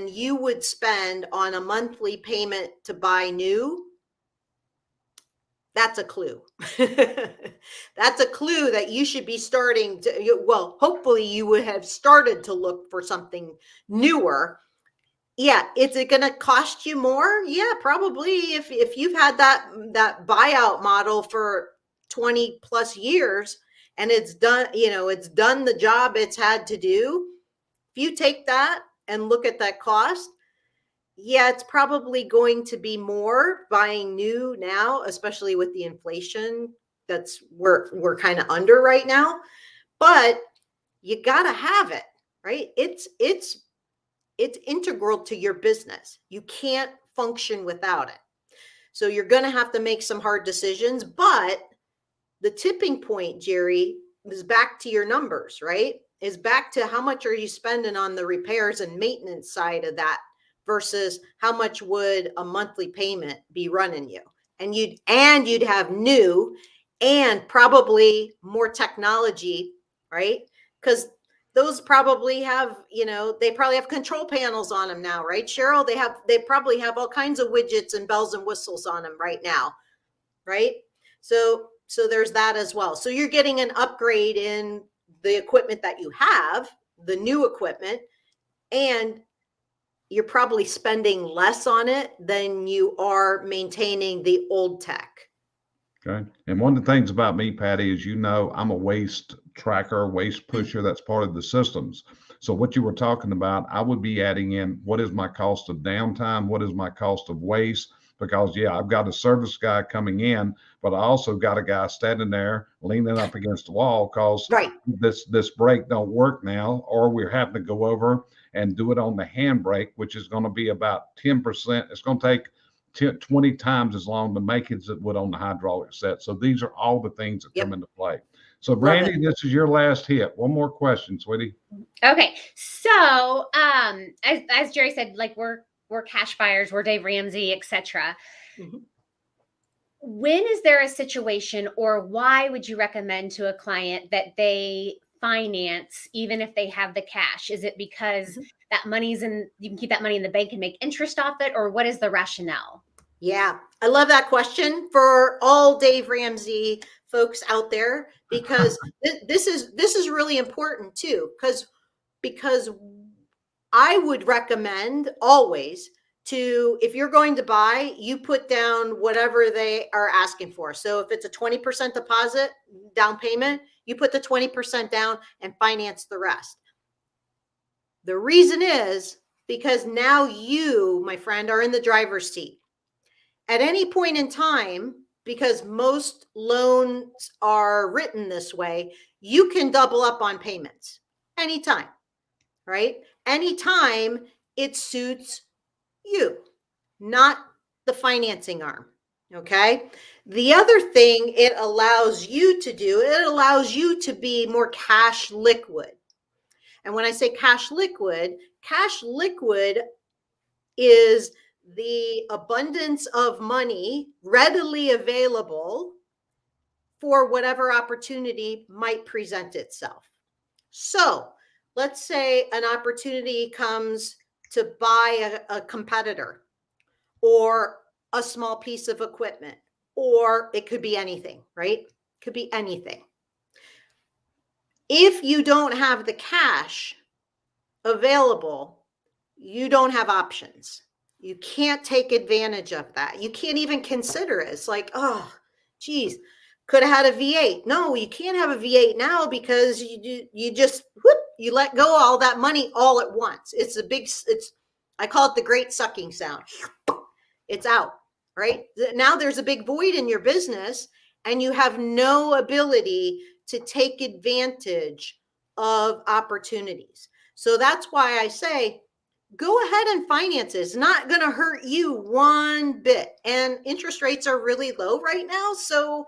you would spend on a monthly payment to buy new, that's a clue. That's a clue that you should be starting to, well, hopefully you would have started to look for something newer. Yeah, is it going to cost you more? Yeah, probably. If you've had that buyout model for 20 plus years and it's done, it's done the job it's had to do. If you take that and look at that cost, yeah, it's probably going to be more buying new now, especially with the inflation that's we're kind of under right now. But you got to have it, right? It's integral to your business. You can't function without it. So you're going to have to make some hard decisions, but the tipping point, Jerry, is back to your numbers, right? Is back to how much are you spending on the repairs and maintenance side of that versus how much would a monthly payment be running you? And you'd have new and probably more technology, right? Because those probably have, they probably have control panels on them now, right, Cheryl? They probably have all kinds of widgets and bells and whistles on them right now, right? So there's that as well. So you're getting an upgrade in the equipment that you have, the new equipment, and you're probably spending less on it than you are maintaining the old tech. Okay. And one of the things about me, Patty, is, I'm a waste tracker, waste pusher. That's part of the systems. So what you were talking about, I would be adding in, what is my cost of downtime? What is my cost of waste? Because I've got a service guy coming in, but I also got a guy standing there leaning up against the wall because right. this brake don't work now, or we're having to go over and do it on the handbrake, which is going to be about 10%. It's going to take 20 times as long to make it as it would on the hydraulic set. So these are all the things that come into play. So Brandy, this is your last hit. One more question, sweetie. Okay. So as Jerry said, like we're cash buyers, we're Dave Ramsey, etc. Mm-hmm. When is there a situation, or why would you recommend to a client that they finance even if they have the cash? Is it because that money's you can keep that money in the bank and make interest off it, or what is the rationale? Yeah, I love that question for all Dave Ramsey folks out there, because this is really important too, because I would recommend always to, if you're going to buy, you put down whatever they are asking for. So if it's a 20% deposit down payment, you put the 20% down and finance the rest. The reason is because now you, my friend, are in the driver's seat. At any point in time, because most loans are written this way, you can double up on payments anytime, right? Anytime it suits you, not the financing arm. Okay. The other thing it allows you to do, it allows you to be more cash liquid. And when I say cash liquid is the abundance of money readily available for whatever opportunity might present itself. So let's say an opportunity comes to buy a competitor or a small piece of equipment, or it could be anything, right? Could be anything. If you don't have the cash available, you don't have options. You can't take advantage of that. You can't even consider it. It's like, oh, geez, could have had a V8. No, you can't have a V8 now because you just you let go all that money all at once. I call it the great sucking sound. It's out, right? Now there's a big void in your business and you have no ability to take advantage of opportunities. So that's why I say, go ahead and finance it. It's not going to hurt you one bit. And interest rates are really low right now. So,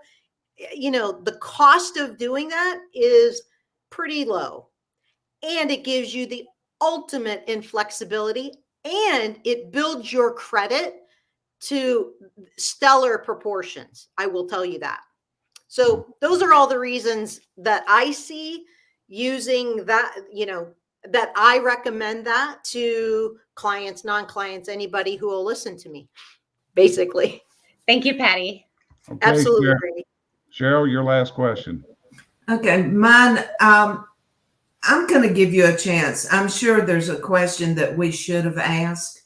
the cost of doing that is pretty low. And it gives you the ultimate in flexibility and it builds your credit to stellar proportions. I will tell you that. So those are all the reasons that I see using that, that I recommend that to clients, non-clients, anybody who will listen to me, basically. Thank you, Patty. Okay, Absolutely. Cheryl, your last question. Okay, mine. I'm going to give you a chance. I'm sure there's a question that we should have asked.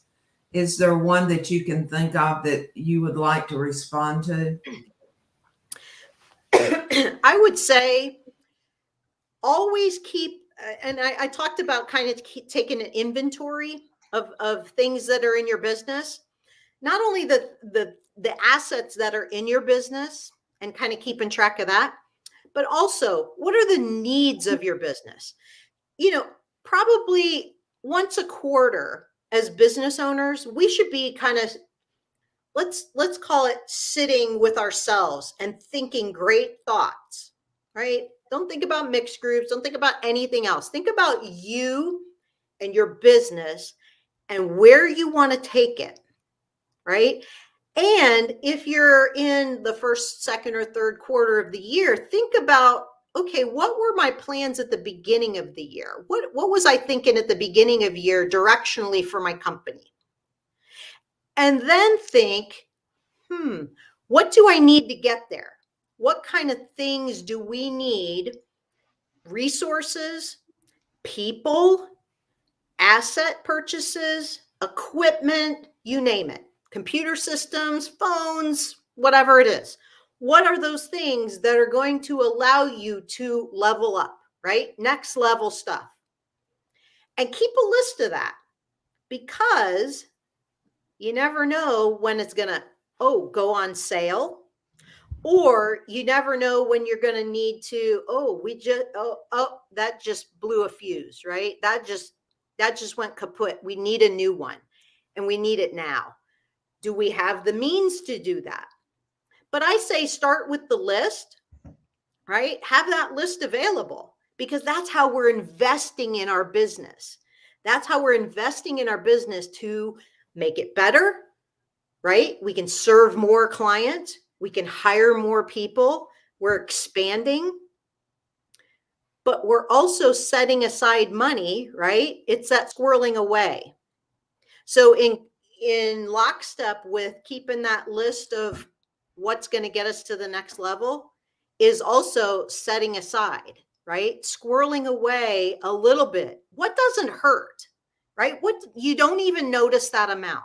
Is there one that you can think of that you would like to respond to? I would say always keep, and I talked about kind of taking an inventory of things that are in your business, not only the assets that are in your business and kind of keeping track of that, but also what are the needs of your business? Probably once a quarter as business owners, we should be kind of, let's call it sitting with ourselves and thinking great thoughts, right? Don't think about mixed groups. Don't think about anything else. Think about you and your business and where you want to take it, right? And if you're in the first, second, or third quarter of the year, think about, okay, what were my plans at the beginning of the year? What was I thinking at the beginning of year directionally for my company? And then think, what do I need to get there? What kind of things do we need? Resources, people, asset purchases, equipment, you name it. Computer systems, phones, whatever it is. What are those things that are going to allow you to level up, right? Next level stuff. And keep a list of that, because you never know when it's going to, go on sale, or you never know when you're going to need to, that just blew a fuse, right? That just went kaput. We need a new one, and we need it now. Do we have the means to do that? But I say start with the list, right? Have that list available, because that's how we're investing in our business. That's how we're investing in our business to make it better, right? We can serve more clients. We can hire more people. We're expanding. But we're also setting aside money, right? It's that squirreling away. So in lockstep with keeping that list of what's going to get us to the next level is also setting aside, right? Squirreling away a little bit. What doesn't hurt, right? What you don't even notice that amount,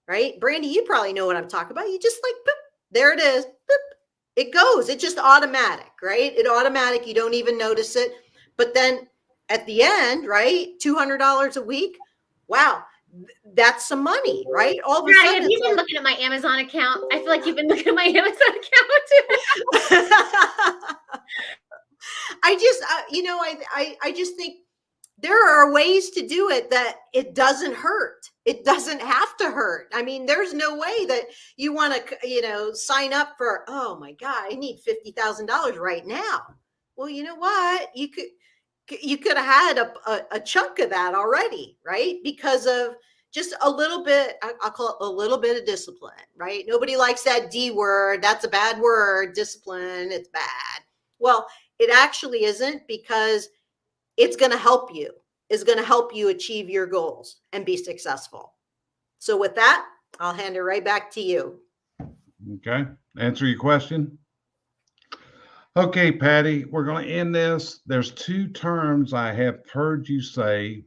right? Brandy, you probably know what I'm talking about. You just like, boop, there it is. Boop, it goes. It's just automatic, right? It automatic. You don't even notice it. But then at the end, right? $200 a week. Wow. That's some money, right? All of a sudden, have you been looking at my Amazon account? I feel like you've been looking at my Amazon account. I just think there are ways to do it that it doesn't hurt. It doesn't have to hurt. I mean, there's no way that you want to, sign up for, oh my God, I need $50,000 right now. Well, you know what? You could have had a chunk of that already, right? Because of just a little bit, I'll call it a little bit of discipline, right? Nobody likes that D word. That's a bad word. Discipline, it's bad. Well, it actually isn't, because it's going to help you. It's going to help you achieve your goals and be successful. So with that, I'll hand it right back to you. Okay. Answer your question. Okay, Patty, we're going to end this. There's two terms I have heard you say,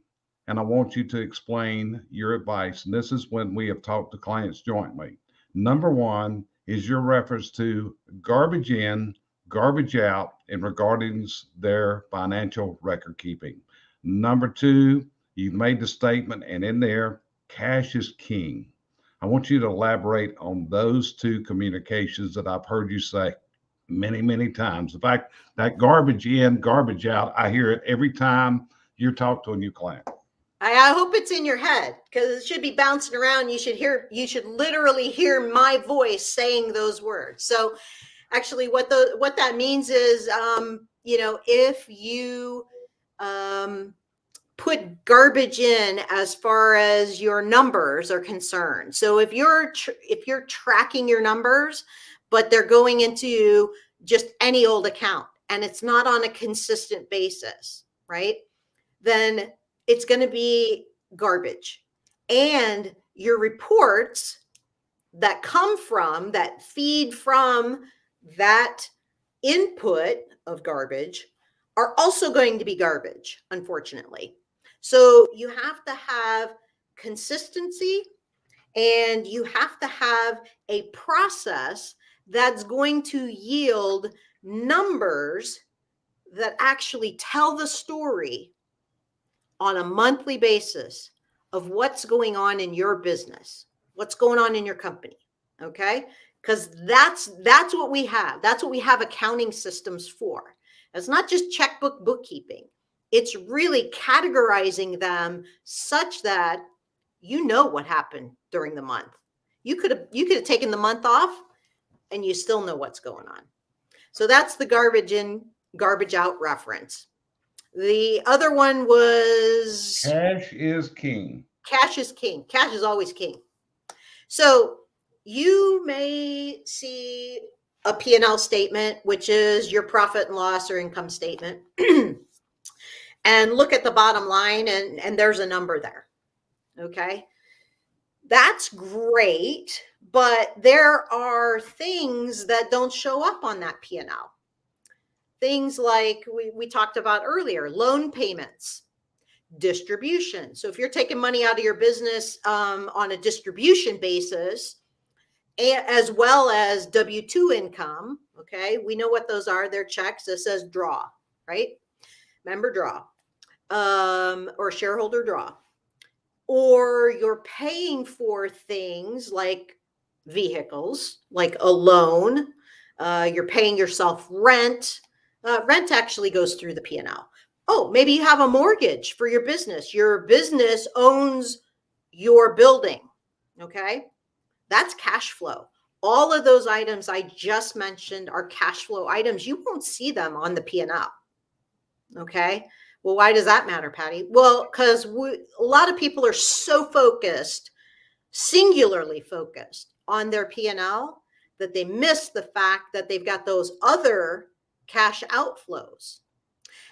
and I want you to explain your advice. And this is when we have talked to clients jointly. Number one is your reference to garbage in, garbage out in regarding their financial record keeping. Number two, you've made the statement, and in there, cash is king. I want you to elaborate on those two communications that I've heard you say many, many times. In fact, that garbage in, garbage out, I hear it every time you talk to a new client. I hope it's in your head, because it should be bouncing around. You should literally hear my voice saying those words. So actually what that means is, if you put garbage in as far as your numbers are concerned. So if you're tracking your numbers, but they're going into just any old account and it's not on a consistent basis, right? Then it's going to be garbage. And your reports that come from, that feed from that input of garbage are also going to be garbage, unfortunately. So you have to have consistency, and you have to have a process that's going to yield numbers that actually tell the story on a monthly basis of what's going on in your business, what's going on in your company. Okay? Because that's what we have. That's what we have accounting systems for. It's not just checkbook bookkeeping. It's really categorizing them such that you know what happened during the month. You could have taken the month off and you still know what's going on. So that's the garbage in, garbage out reference. The other one was Cash is king. Cash is king. Cash is always king. So you may see a P&L statement, which is your profit and loss or income statement, and look at the bottom line, and there's a number there. Okay. That's great, but there are things that don't show up on that P&L. Things like we talked about earlier, loan payments, distribution. So if you're taking money out of your business on a distribution basis, as well as W-2 income, okay, we know what those are. They're checks that says draw, right? Member draw, or shareholder draw. Or you're paying for things like vehicles, like a loan. You're paying yourself rent. Rent actually goes through the P&L. Oh, maybe you have a mortgage for your business. Your business owns your building. Okay. That's cash flow. All of those items I just mentioned are cash flow items. You won't see them on the P&L. Okay. Well, why does that matter, Patty? Well, because a lot of people are so focused, singularly focused on their P&L, that they miss the fact that they've got those other cash outflows.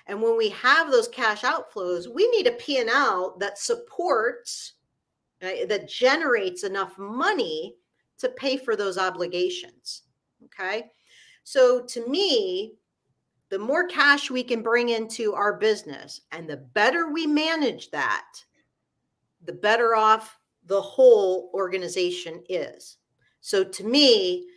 And when we have those cash outflows, we need a P&L that supports, that generates enough money to pay for those obligations. Okay. So to me, the more cash we can bring into our business and the better we manage that, the better off the whole organization is. So to me,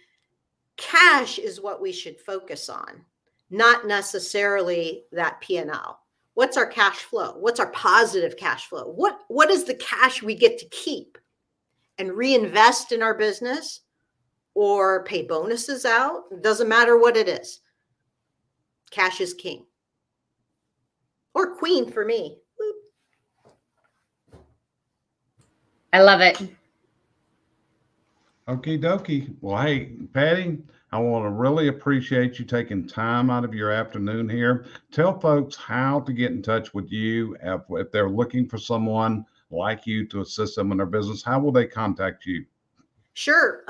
cash is what we should focus on, not necessarily that P&L. What's our cash flow? What's our positive cash flow? What is the cash we get to keep and reinvest in our business or pay bonuses out? It doesn't matter what it is. Cash is king, or queen for me. I love it. Okie dokie. Well, hey, Patty, I want to really appreciate you taking time out of your afternoon here. Tell folks how to get in touch with you if they're looking for someone like you to assist them in their business. How will they contact you? Sure.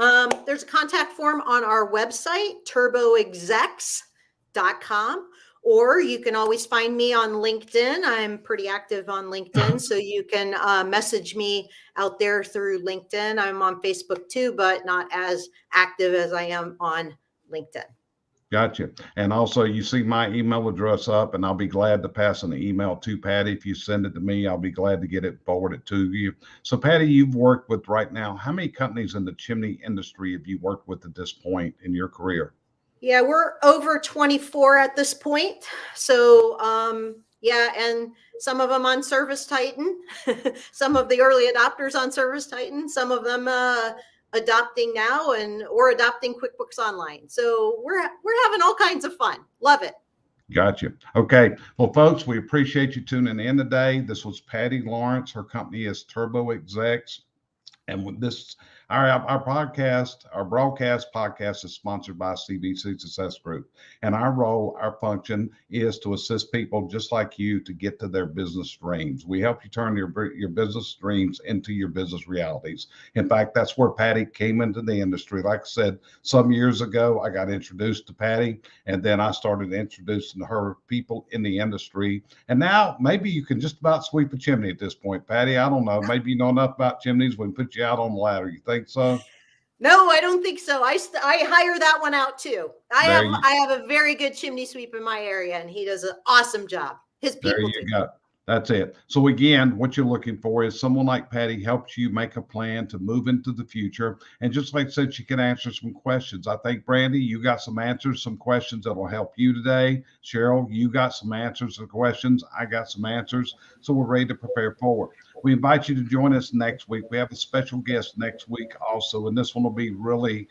There's a contact form on our website, turboexecs.com, or you can always find me on LinkedIn. I'm pretty active on LinkedIn, so you can message me out there through LinkedIn. I'm on Facebook too, but not as active as I am on LinkedIn. Gotcha. And also, you see my email address up, and I'll be glad to pass an email to Patty. If you send it to me, I'll be glad to get it forwarded to you. So, Patty, you've worked with right now, how many companies in the chimney industry have you worked with at this point in your career? Yeah, we're over 24 at this point. So, yeah, and some of them on Service Titan, some of the early adopters on Service Titan, some of them adopting now or adopting QuickBooks Online. So we're having all kinds of fun. Love it. Gotcha. Okay. Well, folks, we appreciate you tuning in today. This was Patty Lawrence. Her company is Turbo Execs. And with this, Our podcast, our broadcast podcast is sponsored by CBC Success Group. And our role, our function is to assist people just like you to get to their business dreams. We help you turn your business dreams into your business realities. In fact, that's where Patty came into the industry. Like I said, some years ago, I got introduced to Patty, and then I started introducing her people in the industry. And now maybe you can just about sweep a chimney at this point, Patty. I don't know. Maybe you know enough about chimneys. We can put you out on the ladder. You think so? No, I don't think so. I hire that one out too. There you, I have a very good chimney sweep in my area, and he does an awesome job. His there people you do. go. That's it. So again, what you're looking for is someone like Patty helps you make a plan to move into the future. And just like I said, she can answer some questions. I think, Brandy, you got some answers, some questions that will help you today. Cheryl, you got some answers to questions. I got some answers. So we're ready to prepare forward. We invite you to join us next week. We have a special guest next week also, and this one will be really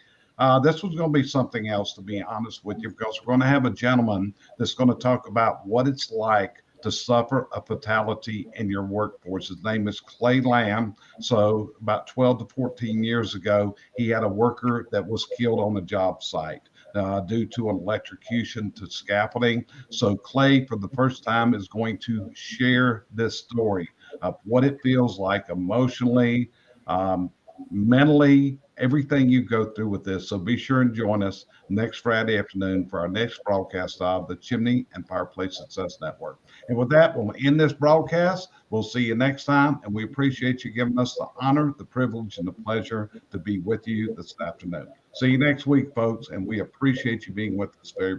this was going to be something else, to be honest with you, because we're going to have a gentleman that's going to talk about what it's like to suffer a fatality in your workforce. His name is Clay Lamb. So about 12 to 14 years ago, he had a worker that was killed on a job site due to an electrocution to scaffolding. So Clay, for the first time, is going to share this story of what it feels like emotionally, mentally, everything you go through with this. So be sure and join us next Friday afternoon for our next broadcast of the Chimney and Fireplace Success Network. And with that, we'll end this broadcast. We'll see you next time. And we appreciate you giving us the honor, the privilege, and the pleasure to be with you this afternoon. See you next week, folks. And we appreciate you being with us very